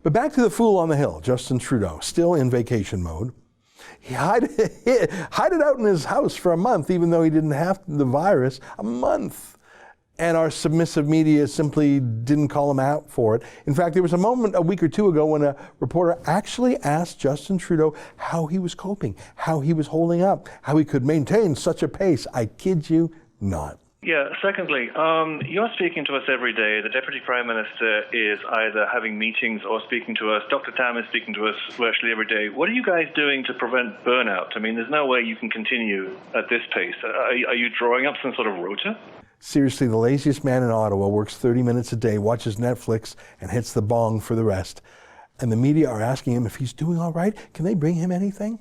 But back to the fool on the hill, Justin Trudeau, still in vacation mode. He hid it out in his house for a month, even though he didn't have the virus, a month. And our submissive media simply didn't call him out for it. In fact, there was a moment a week or two ago when a reporter actually asked Justin Trudeau how he was coping, how he was holding up, how he could maintain such a pace. I kid you not. Yeah, secondly, you're speaking to us every day. The Deputy Prime Minister is either having meetings or speaking to us. Dr. Tam is speaking to us virtually every day. What are you guys doing to prevent burnout? I mean, there's no way you can continue at this pace. Are you drawing up some sort of rota? Seriously, the laziest man in Ottawa works 30 minutes a day, watches Netflix, and hits the bong for the rest. And the media are asking him if he's doing all right. Can they bring him anything?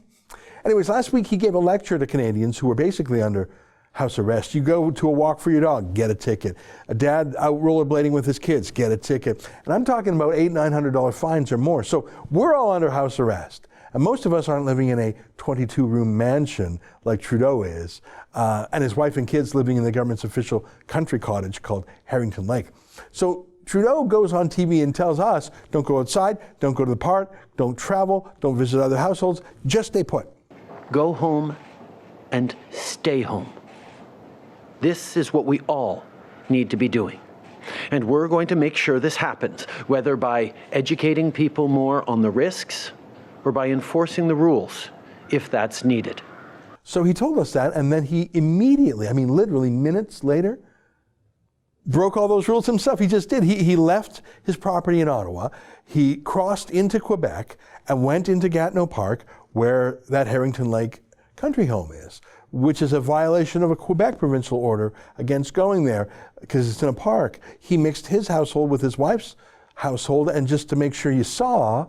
Anyways, last week he gave a lecture to Canadians who were basically under house arrest. You go to a walk for your dog, get a ticket. A dad out rollerblading with his kids, get a ticket. And I'm talking about $800-900 fines or more. So we're all under house arrest. And most of us aren't living in a 22-room mansion like Trudeau is, and his wife and kids living in the government's official country cottage called Harrington Lake. So Trudeau goes on TV and tells us, don't go outside, don't go to the park, don't travel, don't visit other households, just stay put. Go home and stay home. This is what we all need to be doing. And we're going to make sure this happens, whether by educating people more on the risks or by enforcing the rules, if that's needed. So he told us that, and then he immediately, I mean literally minutes later, broke all those rules himself. He just did. He left his property in Ottawa, he crossed into Quebec, and went into Gatineau Park, where that Harrington Lake country home is, which is a violation of a Quebec provincial order against going there, because it's in a park. He mixed his household with his wife's household, and just to make sure you saw,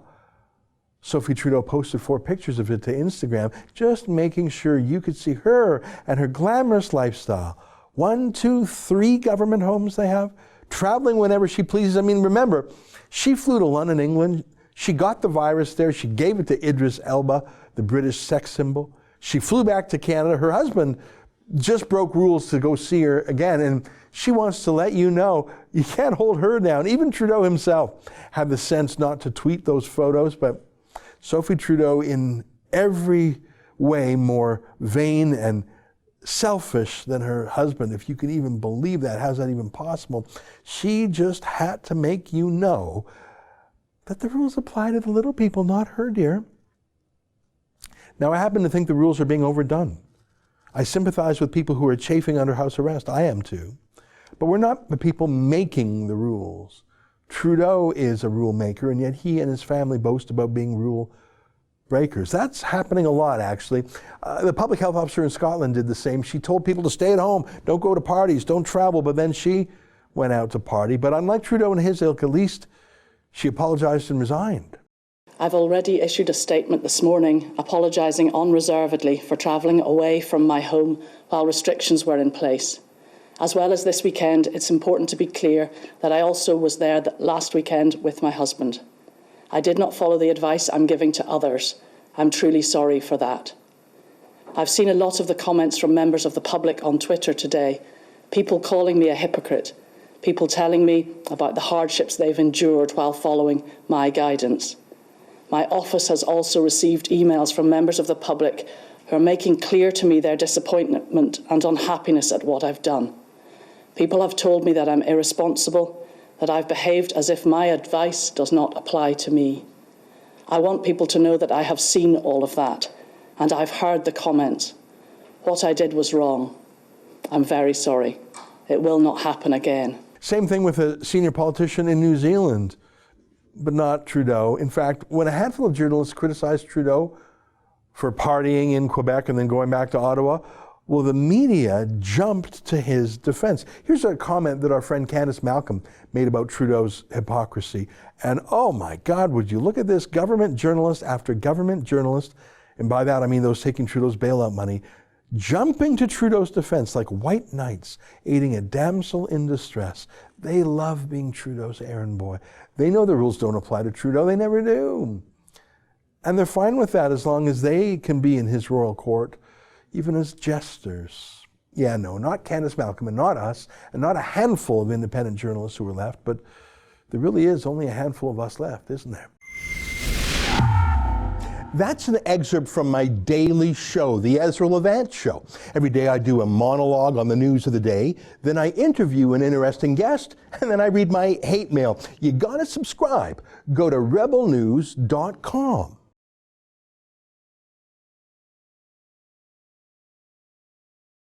Sophie Trudeau posted 4 pictures of it to Instagram, just making sure you could see her and her glamorous lifestyle. 1, 2, 3 government homes they have, traveling whenever she pleases. I mean, remember, she flew to London, England. She got the virus there. She gave it to Idris Elba, the British sex symbol. She flew back to Canada. Her husband just broke rules to go see her again, and she wants to let you know you can't hold her down. Even Trudeau himself had the sense not to tweet those photos, but Sophie Trudeau, in every way more vain and selfish than her husband, if you can even believe that. How's that even possible? She just had to make you know that the rules apply to the little people, not her, dear. Now, I happen to think the rules are being overdone. I sympathize with people who are chafing under house arrest. I am too. But we're not the people making the rules. Trudeau is a rule maker, and yet he and his family boast about being rule breakers. That's happening a lot, actually. The public health officer in Scotland did the same. She told people to stay at home, don't go to parties, don't travel, but then she went out to party. But unlike Trudeau and his ilk, at least she apologized and resigned. I've already issued a statement this morning apologising unreservedly for travelling away from my home while restrictions were in place. As well as this weekend, it's important to be clear that I also was there last weekend with my husband. I did not follow the advice I'm giving to others. I'm truly sorry for that. I've seen a lot of the comments from members of the public on Twitter today, people calling me a hypocrite, people telling me about the hardships they've endured while following my guidance. My office has also received emails from members of the public who are making clear to me their disappointment and unhappiness at what I've done. People have told me that I'm irresponsible, that I've behaved as if my advice does not apply to me. I want people to know that I have seen all of that, and I've heard the comments. What I did was wrong. I'm very sorry. It will not happen again. Same thing with a senior politician in New Zealand, but not Trudeau. In fact, when a handful of journalists criticized Trudeau for partying in Quebec and then going back to Ottawa, well, the media jumped to his defense. Here's a comment that our friend Candice Malcolm made about Trudeau's hypocrisy. And oh my God, would you look at this, government journalist after government journalist, and by that I mean those taking Trudeau's bailout money, jumping to Trudeau's defense like white knights aiding a damsel in distress. They love being Trudeau's errand boy. They know the rules don't apply to Trudeau. They never do. And they're fine with that as long as they can be in his royal court, even as jesters. Yeah, no, not Candice Malcolm and not us, and not a handful of independent journalists who were left, but there really is only a handful of us left, isn't there? That's an excerpt from my daily show, the Ezra Levant Show. Every day I do a monologue on the news of the day, then I interview an interesting guest, and then I read my hate mail. You gotta subscribe. Go to rebelnews.com.